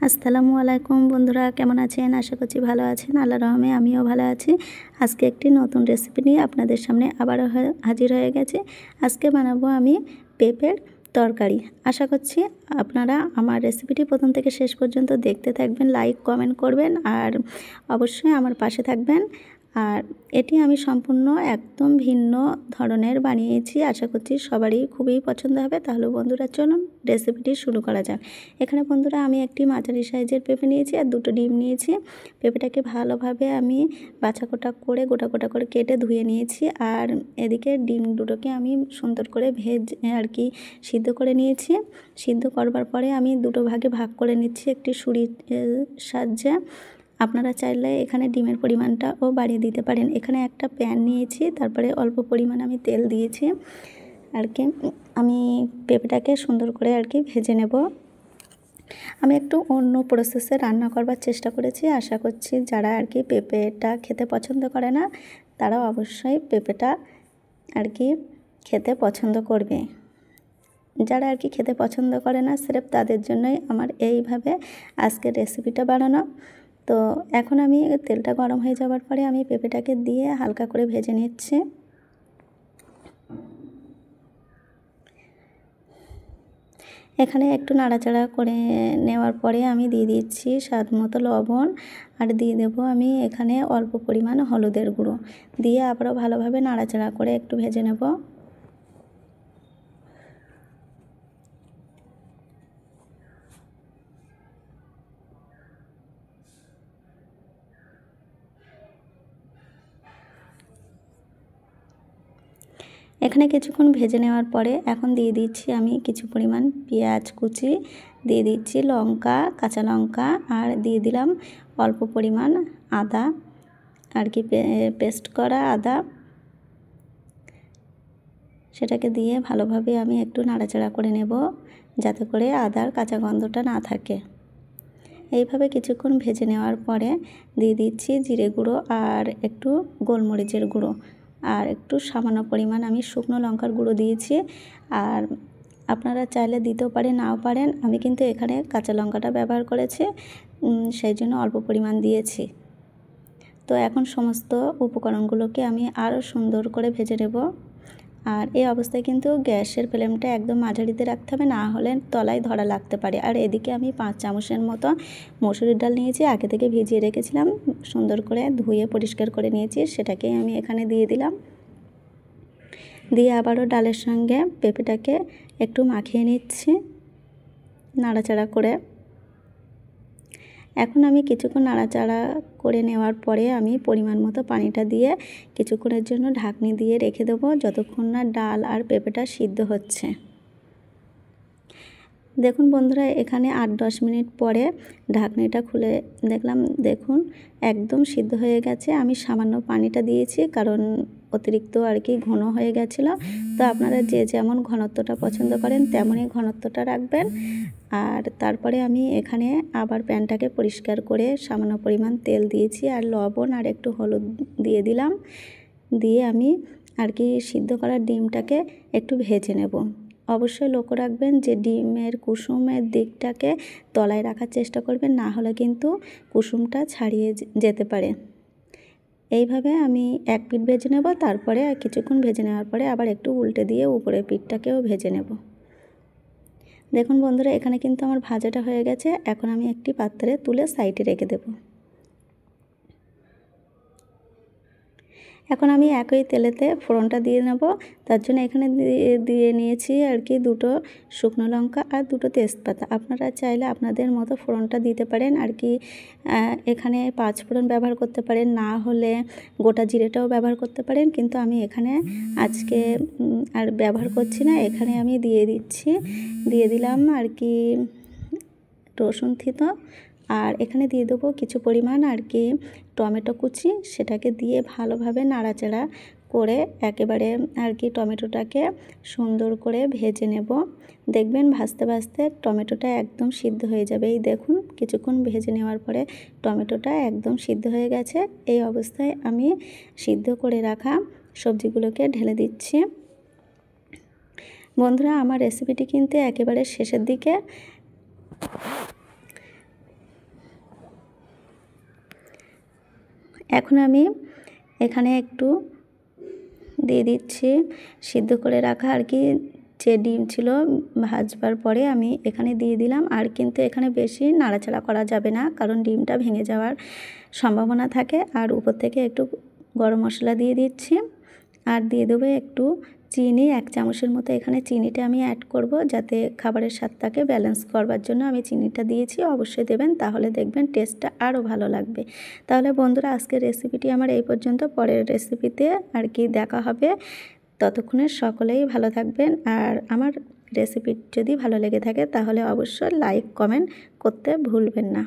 আসসালামু আলাইকুম বন্ধুরা, কেমন আছেন? আশা করছি ভালো আছেন। আল্লাহর রহমে আমিও ভালো আছি। আজকে একটি নতুন রেসিপি নিয়ে আপনাদের সামনে আবারও হাজির হয়ে গেছি। আজকে বানাবো আমি পেঁপের তরকারি। আশা করছি আপনারা আমার রেসিপিটি প্রথম থেকে শেষ পর্যন্ত দেখতে থাকবেন, লাইক কমেন্ট করবেন আর অবশ্যই আমার পাশে থাকবেন। আর এটি আমি সম্পূর্ণ একদম ভিন্ন ধরনের বানিয়েছি। আশা করছি সবারই খুবই পছন্দ হবে। তাহলে বন্ধুরা চলুন রেসিপিটি শুরু করা যাক। এখানে বন্ধুরা আমি একটি মাঝারি সাইজের পেঁপে নিয়েছি আর দুটো ডিম নিয়েছি। পেঁপেটাকে ভালোভাবে আমি বাছাকোটা করে গোটা গোটা করে কেটে ধুয়ে নিয়েছি। আর এদিকে ডিম দুটোকে আমি সুন্দর করে সিদ্ধ করে নিয়েছি। সিদ্ধ করবার পরে আমি দুটো ভাগে ভাগ করে নিচ্ছি একটি ছুরির সাহায্যে। আপনারা চাইলে এখানে ডিমের পরিমাণটাও বাড়িয়ে দিতে পারেন। এখানে একটা প্যান নিয়েছি, তারপরে অল্প পরিমাণ আমি তেল দিয়েছি। আমি পেঁপেটাকে সুন্দর করে ভেজে নেব। আমি একটু অন্য প্রসেসে রান্না করবার চেষ্টা করেছি। আশা করছি যারা পেঁপেটা খেতে পছন্দ করে না তারা অবশ্যই পেঁপেটা খেতে পছন্দ করবে। যারা খেতে পছন্দ করে না সির্ফ তাদের জন্যই আমার এইভাবে আজকের রেসিপিটা বানানো। তো এখন আমি তেলটা গরম হয়ে যাওয়ার পরে আমি পেঁপেটাকে দিয়ে হালকা করে ভেজে নিচ্ছি। এখানে একটু নাড়াচাড়া করে নেওয়ার পরে আমি দিয়ে দিচ্ছি স্বাদ মতো লবণ আর দিয়ে দেবো আমি এখানে অল্প পরিমাণ হলুদের গুঁড়ো দিয়ে আবারও ভালোভাবে নাড়াচাড়া করে একটু ভেজে নেব। এখানে কিছুক্ষণ ভেজে নেওয়ার পরে এখন দিয়ে দিচ্ছি আমি কিছু পরিমাণ পেঁয়াজ কুচি, দিয়ে দিচ্ছি লঙ্কা, কাঁচা লঙ্কা আর দিয়ে দিলাম অল্প পরিমাণ আদা পেস্ট করা আদা। সেটাকে দিয়ে ভালোভাবে আমি একটু নাড়াচাড়া করে নেব যাতে করে আদার কাঁচা গন্ধটা না থাকে। এইভাবে কিছুক্ষণ ভেজে নেওয়ার পরে দিয়ে দিচ্ছি জিরে গুঁড়ো আর একটু গোলমরিচের গুঁড়ো আর একটু সামান্য পরিমাণ আমি শুকনো লঙ্কার গুঁড়ো দিয়েছি। আর আপনারা চাইলে দিতেও পারেন নাও পারেন, আমি কিন্তু এখানে কাঁচা লঙ্কাটা ব্যবহার করেছি, সেই জন্য অল্প পরিমাণ দিয়েছি। তো এখন সমস্ত উপকরণগুলোকে আমি আরও সুন্দর করে ভেজে নেব। আর এই অবস্থায় কিন্তু গ্যাসের ফ্লেমটা একদম মাঝারিতে রাখতে হবে, না হলে তলায় ধরা লাগতে পারে। আর এদিকে আমি 5 চামচের মতো মসুরির ডাল নিয়েছি, আগে থেকে ভিজিয়ে রেখেছিলাম, সুন্দর করে ধুয়ে পরিষ্কার করে নিয়েছি। সেটাকে আমি এখানে দিয়ে দিলাম, দিয়ে আবারও ডালের সঙ্গে পেঁপেটাকে একটু মাখিয়ে নিচ্ছি নাড়াচাড়া করে। এখন আমি কিছুক্ষণ নাড়াচাড়া করে নেওয়ার পরে আমি পরিমাণ মতো পানিটা দিয়ে কিছুক্ষণের জন্য ঢাকনি দিয়ে রেখে দেবো যতক্ষণ না ডাল আর পেঁপেটা সিদ্ধ হচ্ছে। দেখুন বন্ধুরা, এখানে 8-10 মিনিট পরে ঢাকনিটা খুলে দেখলাম, দেখুন একদম সিদ্ধ হয়ে গেছে। আমি সামান্য পানিটা দিয়েছি কারণ অতিরিক্ত ঘন হয়ে গেছিলো। তো আপনারা যে যেমন ঘনত্বটা পছন্দ করেন তেমনই ঘনত্বটা রাখবেন। আর তারপরে আমি এখানে আবার প্যানটাকে পরিষ্কার করে সামান্য পরিমাণ তেল দিয়েছি আর লবণ আর একটু হলুদ দিয়ে দিলাম। দিয়ে আমি সিদ্ধ করা ডিমটাকে একটু ভেজে নেব। অবশ্যই লক্ষ্য রাখবেন যে ডিমের কুসুমের দিকটাকে তলায় রাখার চেষ্টা করবেন, না হলে কিন্তু কুসুমটা ছাড়িয়ে যেতে পারে। এইভাবে আমি এক পিঠ ভেজে নেব, তারপরে কিছুক্ষণ ভেজে নেওয়ার পরে আবার একটু উল্টে দিয়ে উপরের পিঠটাকেও ভেজে নেব। দেখুন বন্ধুরা, এখানে কিন্তু আমার ভাজাটা হয়ে গেছে। এখন আমি একটি পাত্রে তুলে সাইডে রেখে দেব। এখন আমি একই তেলেতে ফোড়নটা দিয়ে নেব। তার জন্য এখানে দিয়ে নিয়েছি দুটো শুকনো লঙ্কা আর দুটো তেজপাতা। আপনারা চাইলে আপনাদের মতো ফোড়নটা দিতে পারেন, এখানে 5 ফোড়ন ব্যবহার করতে পারেন, না হলে গোটা জিরেটাও ব্যবহার করতে পারেন। কিন্তু আমি এখানে আজকে আর ব্যবহার করছি না। এখানে আমি দিয়ে দিলাম রসুন থিতো। আর এখানে দিয়ে দেবো কিছু পরিমাণ টমেটো কুচি। সেটাকে দিয়ে ভালোভাবে নাড়াচাড়া করে একেবারে টমেটোটাকে সুন্দর করে ভেজে নেব। দেখবেন ভাজতে ভাজতে টমেটোটা একদম সিদ্ধ হয়ে যাবে। এই দেখুন কিছুক্ষণ ভেজে নেওয়ার পরে টমেটোটা একদম সিদ্ধ হয়ে গেছে। এই অবস্থায় আমি সিদ্ধ করে রাখা সবজিগুলোকে ঢেলে দিচ্ছি। বন্ধুরা, আমার রেসিপিটি কিন্তু একেবারে শেষের দিকে। এখন আমি এখানে একটু দিয়ে দিচ্ছি সিদ্ধ করে রাখা আর কি যে ডিম ছিল ভাজবার পরে আমি এখানে দিয়ে দিলাম। আর কিন্তু এখানে বেশি নাড়াচাড়া করা যাবে না, কারণ ডিমটা ভেঙে যাওয়ার সম্ভাবনা থাকে। আর উপর থেকে একটু গরম মশলা দিয়ে দিচ্ছি আর দিয়ে দেবো একটু চিনি, 1 চামচের মতো এখানে চিনিটা আমি অ্যাড করব, যাতে খাবারের স্বাদটাকে ব্যালেন্স করবার জন্য আমি চিনিটা দিয়েছি। অবশ্যই দেবেন, তাহলে দেখবেন টেস্টটা আরও ভালো লাগবে। তাহলে বন্ধুরা, আজকের রেসিপিটি আমার এই পর্যন্ত। পরের রেসিপিতে আর কি দেখা হবে। ততক্ষণে সকলেই ভালো থাকবেন। আর আমার রেসিপি যদি ভালো লেগে থাকে তাহলে অবশ্যই লাইক কমেন্ট করতে ভুলবেন না।